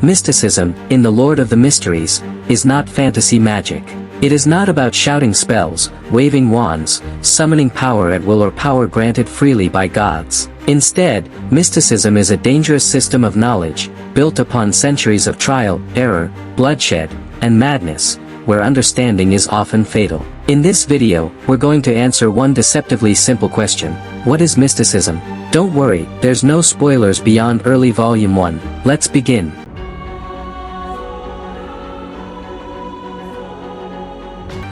Mysticism, in the Lord of the Mysteries, is not fantasy magic. It is not about shouting spells, waving wands, summoning power at will or power granted freely by gods. Instead, mysticism is a dangerous system of knowledge, built upon centuries of trial, error, bloodshed, and madness, where understanding is often fatal. In this video, we're going to answer one deceptively simple question. What is mysticism? Don't worry, there's no spoilers beyond early volume 1. Let's begin.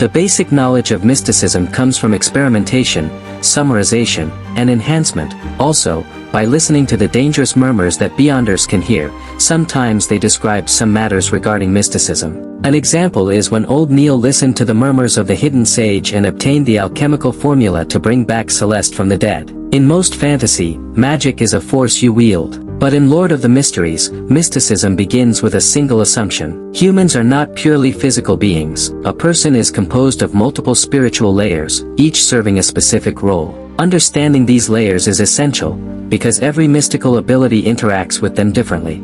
The basic knowledge of mysticism comes from experimentation, summarization, and enhancement. Also, by listening to the dangerous murmurs that beyonders can hear, sometimes they describe some matters regarding mysticism. An example is when old Neil listened to the murmurs of the hidden sage and obtained the alchemical formula to bring back Celeste from the dead. In most fantasy, magic is a force you wield. But in Lord of the Mysteries, mysticism begins with a single assumption. Humans are not purely physical beings. A person is composed of multiple spiritual layers, each serving a specific role. Understanding these layers is essential, because every mystical ability interacts with them differently.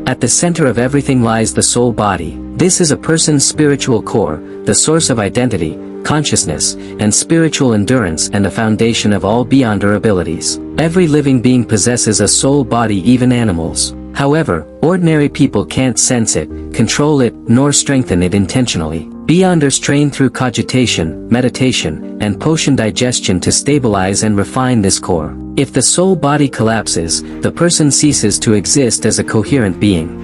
At the center of everything lies the soul body. This is a person's spiritual core, the source of identity, consciousness, and spiritual endurance, and the foundation of all beyonder abilities. Every living being possesses a soul body, even animals. However, ordinary people can't sense it, control it, nor strengthen it intentionally. Beyonders train through cogitation, meditation, and potion digestion to stabilize and refine this core. If the soul body collapses, the person ceases to exist as a coherent being.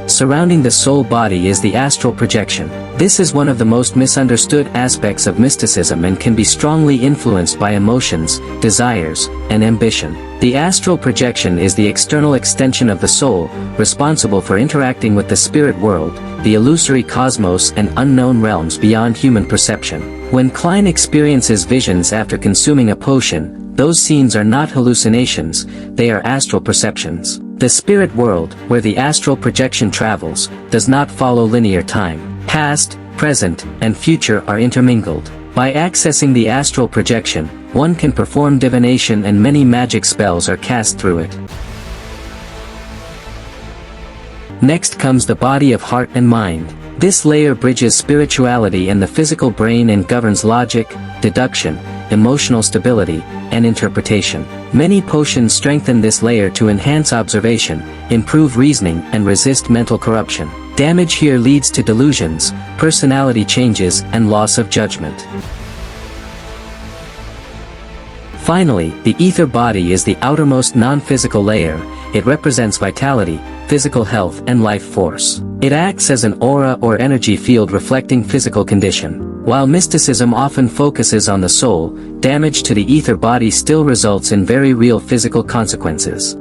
Surrounding the soul body is the astral projection. This is one of the most misunderstood aspects of mysticism and can be strongly influenced by emotions, desires, and ambition. The astral projection is the external extension of the soul, responsible for interacting with the spirit world, the illusory cosmos, and unknown realms beyond human perception. When Klein experiences visions after consuming a potion, those scenes are not hallucinations, they are astral perceptions. The spirit world, where the astral projection travels, does not follow linear time. Past, present, and future are intermingled. By accessing the astral projection, one can perform divination and many magic spells are cast through it. Next comes the body of heart and mind. This layer bridges spirituality and the physical brain and governs logic, deduction, emotional stability, and interpretation. Many potions strengthen this layer to enhance observation, improve reasoning, and resist mental corruption. Damage here leads to delusions, personality changes, and loss of judgment. Finally, the ether body is the outermost non-physical layer. It represents vitality, physical health, and life force. It acts as an aura or energy field reflecting physical condition. While mysticism often focuses on the soul, damage to the ether body still results in very real physical consequences.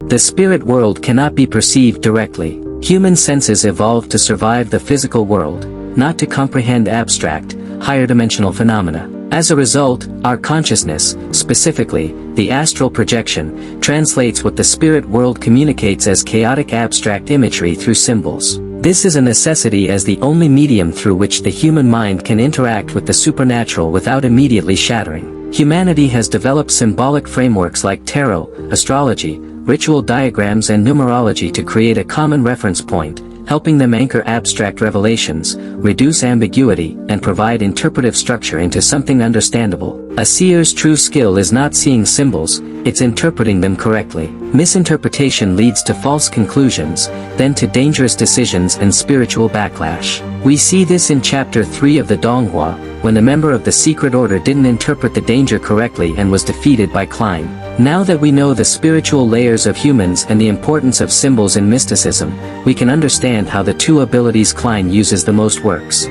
The spirit world cannot be perceived directly. Human senses evolved to survive the physical world, not to comprehend abstract, higher-dimensional phenomena. As a result, our consciousness, specifically, the astral projection, translates what the spirit world communicates as chaotic abstract imagery through symbols. This is a necessity as the only medium through which the human mind can interact with the supernatural without immediately shattering. Humanity has developed symbolic frameworks like tarot, astrology, ritual diagrams, and numerology to create a common reference point, helping them anchor abstract revelations, reduce ambiguity, and provide interpretive structure into something understandable. A seer's true skill is not seeing symbols, it's interpreting them correctly. Misinterpretation leads to false conclusions, then to dangerous decisions and spiritual backlash. We see this in Chapter 3 of the Donghua, when a member of the secret order didn't interpret the danger correctly and was defeated by Klein. Now that we know the spiritual layers of humans and the importance of symbols in mysticism, we can understand how the two abilities Klein uses the most works.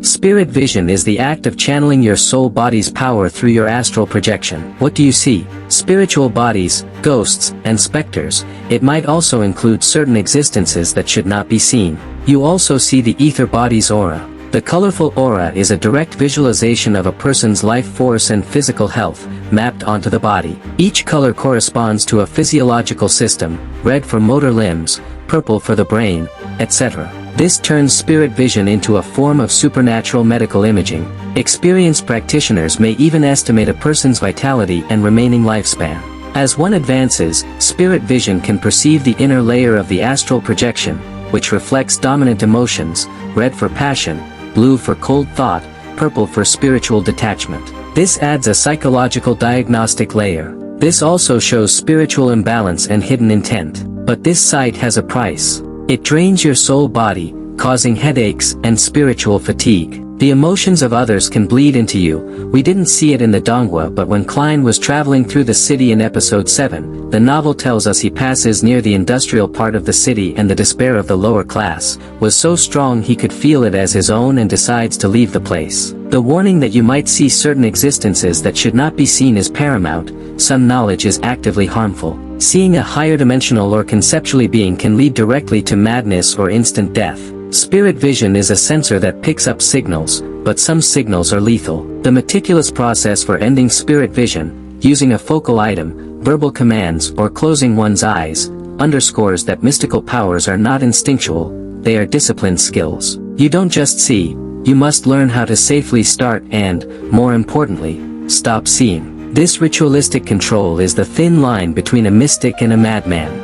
Spirit vision is the act of channeling your soul body's power through your astral projection. What do you see? Spiritual bodies, ghosts, and specters. It might also include certain existences that should not be seen. You also see the ether body's aura. The colorful aura is a direct visualization of a person's life force and physical health, mapped onto the body. Each color corresponds to a physiological system, red for motor limbs, purple for the brain, etc. This turns spirit vision into a form of supernatural medical imaging. Experienced practitioners may even estimate a person's vitality and remaining lifespan. As one advances, spirit vision can perceive the inner layer of the astral projection, which reflects dominant emotions, red for passion, blue for cold thought, purple for spiritual detachment. This adds a psychological diagnostic layer. This also shows spiritual imbalance and hidden intent. But this sight has a price. It drains your soul body, causing headaches and spiritual fatigue. The emotions of others can bleed into you. We didn't see it in the donghua, but when Klein was traveling through the city in episode 7, the novel tells us he passes near the industrial part of the city and the despair of the lower class was so strong he could feel it as his own and decides to leave the place. The warning that you might see certain existences that should not be seen is paramount. Some knowledge is actively harmful. Seeing a higher dimensional or conceptually being can lead directly to madness or instant death. Spirit vision is a sensor that picks up signals, but some signals are lethal. The meticulous process for ending spirit vision, using a focal item, verbal commands, or closing one's eyes, underscores that mystical powers are not instinctual, they are disciplined skills. You don't just see, you must learn how to safely start and, more importantly, stop seeing. This ritualistic control is the thin line between a mystic and a madman.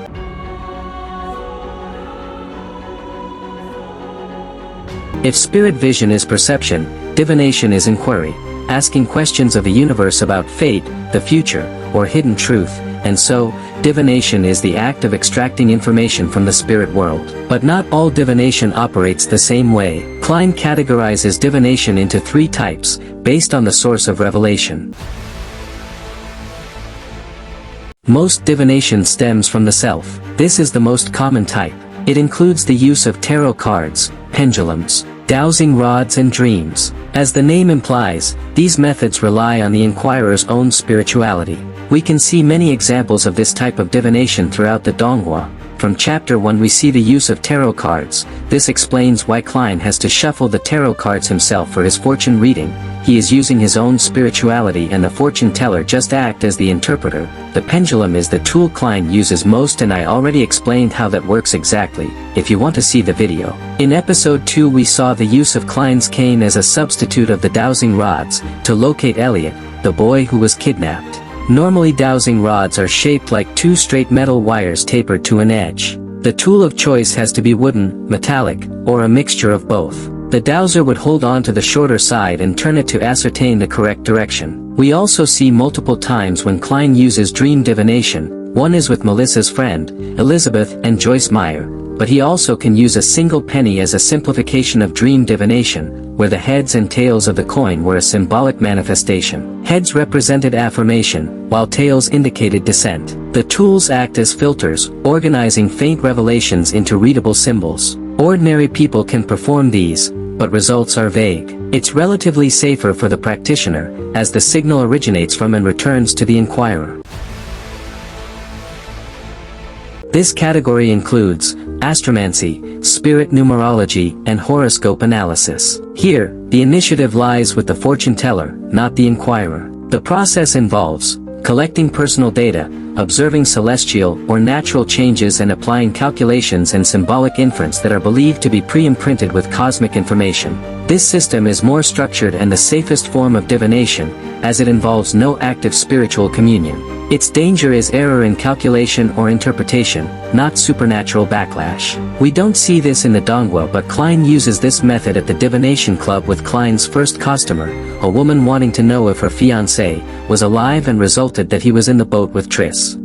If spirit vision is perception, divination is inquiry, asking questions of the universe about fate, the future, or hidden truth, and so, divination is the act of extracting information from the spirit world. But not all divination operates the same way. Klein categorizes divination into 3 types, based on the source of revelation. Most divination stems from the self. This is the most common type. It includes the use of tarot cards, pendulums, dowsing rods and dreams. As the name implies, these methods rely on the inquirer's own spirituality. We can see many examples of this type of divination throughout the donghua. From chapter 1 we see the use of tarot cards. This explains why Klein has to shuffle the tarot cards himself for his fortune reading. He is using his own spirituality and the fortune teller just act as the interpreter. The pendulum is the tool Klein uses most and I already explained how that works exactly, if you want to see the video. In episode 2 we saw the use of Klein's cane as a substitute of the dowsing rods, to locate Elliot, the boy who was kidnapped. Normally dowsing rods are shaped like 2 straight metal wires tapered to an edge. The tool of choice has to be wooden, metallic, or a mixture of both. The dowser would hold on to the shorter side and turn it to ascertain the correct direction. We also see multiple times when Klein uses dream divination. One is with Melissa's friend, Elizabeth and Joyce Meyer, but he also can use a single penny as a simplification of dream divination, where the heads and tails of the coin were a symbolic manifestation. Heads represented affirmation, while tails indicated dissent. The tools act as filters, organizing faint revelations into readable symbols. Ordinary people can perform these, but results are vague. It's relatively safer for the practitioner, as the signal originates from and returns to the inquirer. This category includes astromancy, spirit numerology, and horoscope analysis. Here, the initiative lies with the fortune teller, not the inquirer. The process involves collecting personal data, observing celestial or natural changes and applying calculations and symbolic inference that are believed to be pre-imprinted with cosmic information. This system is more structured and the safest form of divination, as it involves no active spiritual communion. Its danger is error in calculation or interpretation, not supernatural backlash. We don't see this in the donghua, but Klein uses this method at the divination club with Klein's first customer, a woman wanting to know if her fiancé was alive and resulted that he was in the boat with Triss.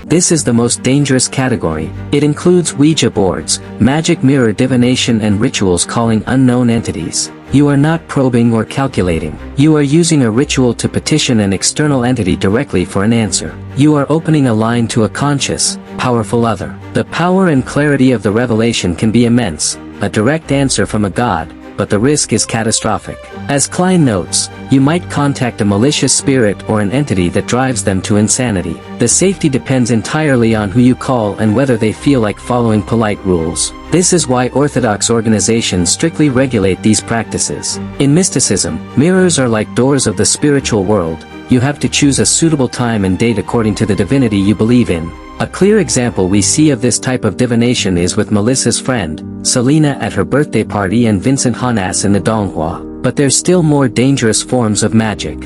This is the most dangerous category. It includes Ouija boards, magic mirror divination and rituals calling unknown entities. You are not probing or calculating. You are using a ritual to petition an external entity directly for an answer. You are opening a line to a conscious, powerful other. The power and clarity of the revelation can be immense. A direct answer from a god, but the risk is catastrophic. As Klein notes, you might contact a malicious spirit or an entity that drives them to insanity. The safety depends entirely on who you call and whether they feel like following polite rules. This is why orthodox organizations strictly regulate these practices. In mysticism, mirrors are like doors of the spiritual world. You have to choose a suitable time and date according to the divinity you believe in. A clear example we see of this type of divination is with Melissa's friend, Selena at her birthday party and Vincent Hanas in the donghua. But there's still more dangerous forms of magic.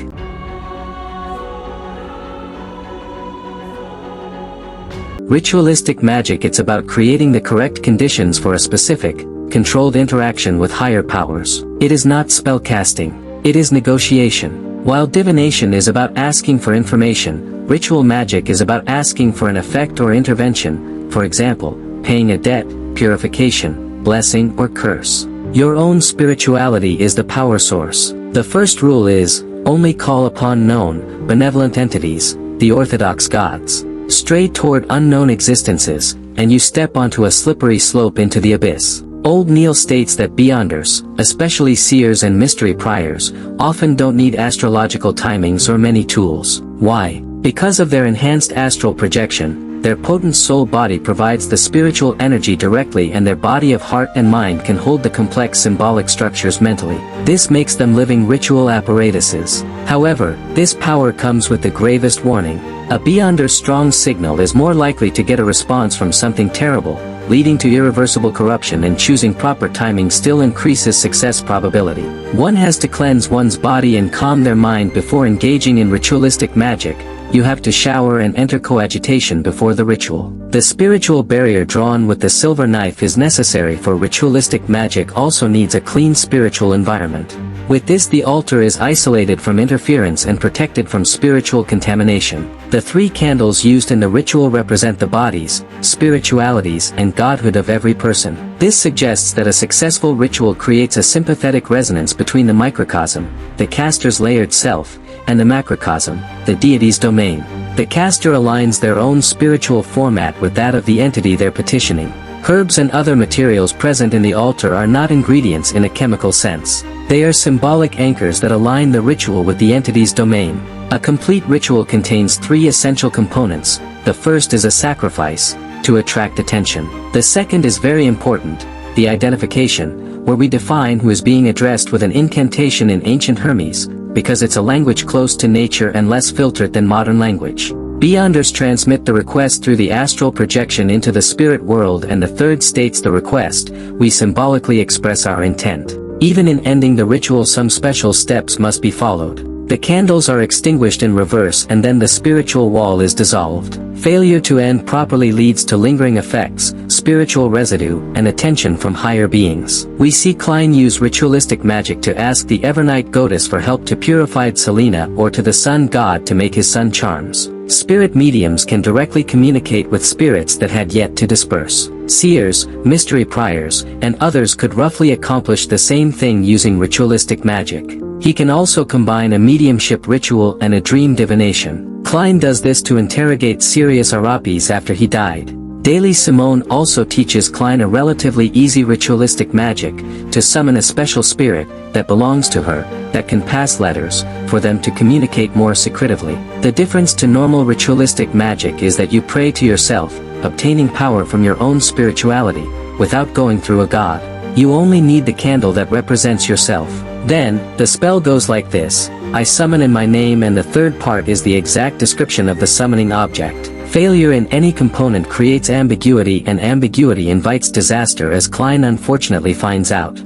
Ritualistic magic. It's about creating the correct conditions for a specific, controlled interaction with higher powers. It is not spellcasting. It is negotiation. While divination is about asking for information, ritual magic is about asking for an effect or intervention, for example, paying a debt, purification, blessing or curse. Your own spirituality is the power source. The first rule is, only call upon known, benevolent entities, the orthodox gods. Stray toward unknown existences, and you step onto a slippery slope into the abyss. Old Neil states that beyonders, especially seers and mystery priors, often don't need astrological timings or many tools. Why? Because of their enhanced astral projection, their potent soul body provides the spiritual energy directly, and their body of heart and mind can hold the complex symbolic structures mentally. This makes them living ritual apparatuses. However, this power comes with the gravest warning. A beyonder's strong signal is more likely to get a response from something terrible, leading to irreversible corruption, and choosing proper timing still increases success probability. One has to cleanse one's body and calm their mind before engaging in ritualistic magic. You have to shower and enter coagitation before the ritual. The spiritual barrier drawn with the silver knife is necessary for ritualistic magic. Also needs a clean spiritual environment. With this, the altar is isolated from interference and protected from spiritual contamination. The 3 candles used in the ritual represent the bodies, spiritualities, and godhood of every person. This suggests that a successful ritual creates a sympathetic resonance between the microcosm, the caster's layered self, and the macrocosm, the deity's domain. The caster aligns their own spiritual format with that of the entity they're petitioning. Herbs and other materials present in the altar are not ingredients in a chemical sense. They are symbolic anchors that align the ritual with the entity's domain. A complete ritual contains 3 essential components. The first is a sacrifice, to attract attention. The second is very important, the identification, where we define who is being addressed with an incantation in ancient Hermes, because it's a language close to nature and less filtered than modern language. Beyonders transmit the request through the astral projection into the spirit world, and the third states the request. We symbolically express our intent. Even in ending the ritual, some special steps must be followed. The candles are extinguished in reverse, and then the spiritual wall is dissolved. Failure to end properly leads to lingering effects, spiritual residue, and attention from higher beings. We see Klein use ritualistic magic to ask the Evernight goddess for help to purify Selena, or to the sun god to make his sun charms. Spirit mediums can directly communicate with spirits that had yet to disperse. Seers, mystery priors, and others could roughly accomplish the same thing using ritualistic magic. He can also combine a mediumship ritual and a dream divination. Klein does this to interrogate Sirius Arapis after he died. Daily Simone also teaches Klein a relatively easy ritualistic magic, to summon a special spirit that belongs to her, that can pass letters, for them to communicate more secretively. The difference to normal ritualistic magic is that you pray to yourself, obtaining power from your own spirituality, without going through a god. You only need the candle that represents yourself. Then, the spell goes like this: I summon in my name, and the third part is the exact description of the summoning object. Failure in any component creates ambiguity, and ambiguity invites disaster, as Klein unfortunately finds out.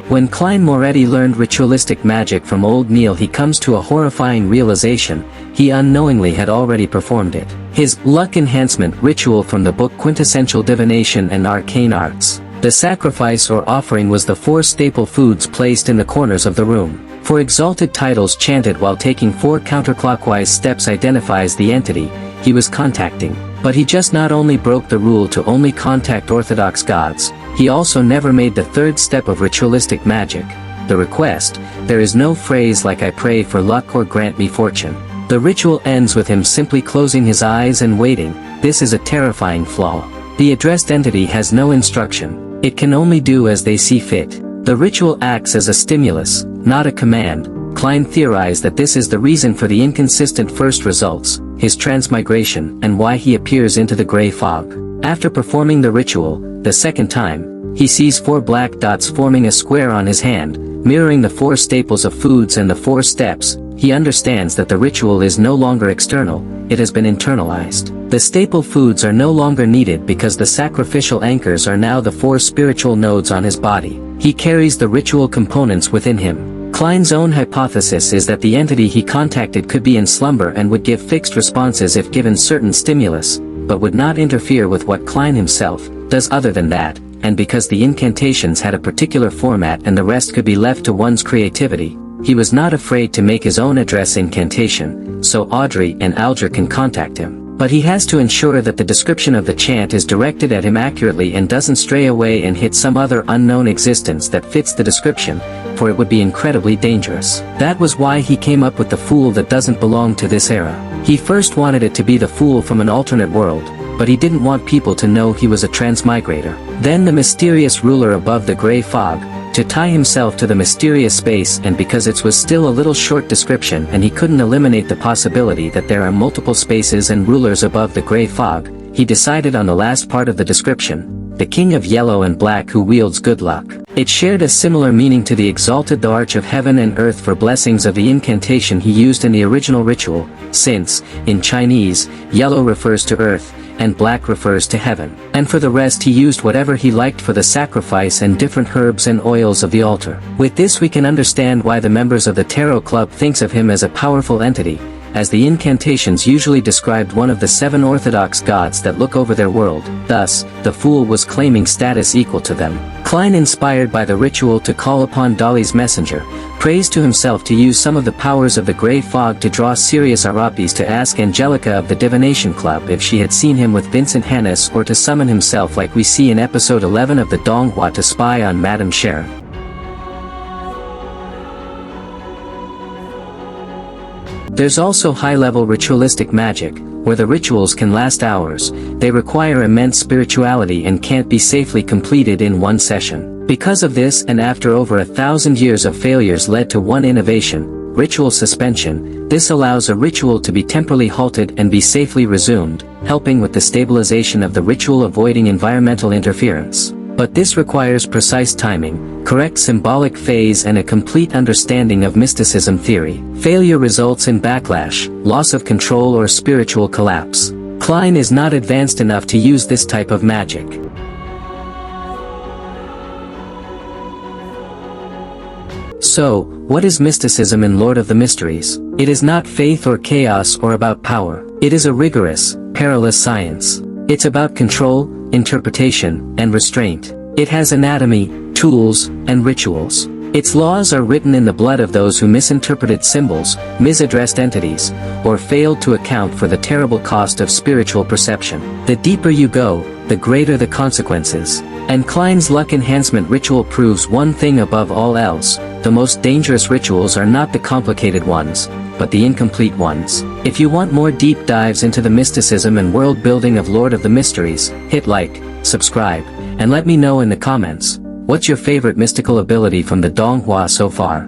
When Klein Moretti learned ritualistic magic from Old Neil, he comes to a horrifying realization: he unknowingly had already performed it. His luck enhancement ritual from the book Quintessential Divination and Arcane Arts. The sacrifice or offering was the 4 staple foods placed in the corners of the room. 4 exalted titles chanted while taking 4 counterclockwise steps identifies the entity he was contacting. But he just not only broke the rule to only contact orthodox gods, he also never made the 3rd step of ritualistic magic, the request. There is no phrase like "I pray for luck" or "grant me fortune." The ritual ends with him simply closing his eyes and waiting. This is a terrifying flaw. The addressed entity has no instruction. It can only do as they see fit. The ritual acts as a stimulus, not a command. Klein theorized that this is the reason for the inconsistent first results, his transmigration, and why he appears into the gray fog. After performing the ritual, the second time, he sees 4 black dots forming a square on his hand, mirroring the 4 staples of foods and the 4 steps. He understands that the ritual is no longer external, it has been internalized. The staple foods are no longer needed because the sacrificial anchors are now the 4 spiritual nodes on his body. He carries the ritual components within him. Klein's own hypothesis is that the entity he contacted could be in slumber and would give fixed responses if given certain stimulus, but would not interfere with what Klein himself does other than that, and because the incantations had a particular format and the rest could be left to one's creativity, he was not afraid to make his own address incantation, so Audrey and Alger can contact him. But he has to ensure that the description of the chant is directed at him accurately and doesn't stray away and hit some other unknown existence that fits the description, for it would be incredibly dangerous. That was why he came up with the fool that doesn't belong to this era. He first wanted it to be the fool from an alternate world, but he didn't want people to know he was a transmigrator. Then the mysterious ruler above the gray fog, to tie himself to the mysterious space, and because it was still a little short description and he couldn't eliminate the possibility that there are multiple spaces and rulers above the gray fog, he decided on the last part of the description, the king of yellow and black who wields good luck. It shared a similar meaning to the exalted the arch of heaven and earth for blessings of the incantation he used in the original ritual, since, in Chinese, yellow refers to earth, and black refers to heaven. And for the rest he used whatever he liked for the sacrifice and different herbs and oils of the altar. With this we can understand why the members of the Tarot Club thinks of him as a powerful entity, as the incantations usually described one of the 7 orthodox gods that look over their world. Thus, the fool was claiming status equal to them. Klein, inspired by the ritual to call upon Dali's messenger, prays to himself to use some of the powers of the gray fog to draw Sirius Arapis to ask Angelica of the Divination Club if she had seen him with Vincent Hannes, or to summon himself like we see in episode 11 of the Donghua to spy on Madame Sharon. There's also high-level ritualistic magic, where the rituals can last hours. They require immense spirituality and can't be safely completed in one session. Because of this, and after over 1,000 years of failures led to one innovation, ritual suspension, this allows a ritual to be temporarily halted and be safely resumed, helping with the stabilization of the ritual, avoiding environmental interference. But this requires precise timing, correct symbolic phase, and a complete understanding of mysticism theory. Failure results in backlash, loss of control, or spiritual collapse. Klein is not advanced enough to use this type of magic. So, what is mysticism in Lord of the Mysteries? It is not faith or chaos or about power. It is a rigorous, perilous science. It's about control, interpretation, and restraint. It has anatomy, tools, and rituals. Its laws are written in the blood of those who misinterpreted symbols, misaddressed entities, or failed to account for the terrible cost of spiritual perception. The deeper you go, the greater the consequences. And Klein's luck enhancement ritual proves one thing above all else: the most dangerous rituals are not the complicated ones, but the incomplete ones. If you want more deep dives into the mysticism and world building of Lord of the Mysteries, hit like, subscribe, and let me know in the comments, what's your favorite mystical ability from the Donghua so far?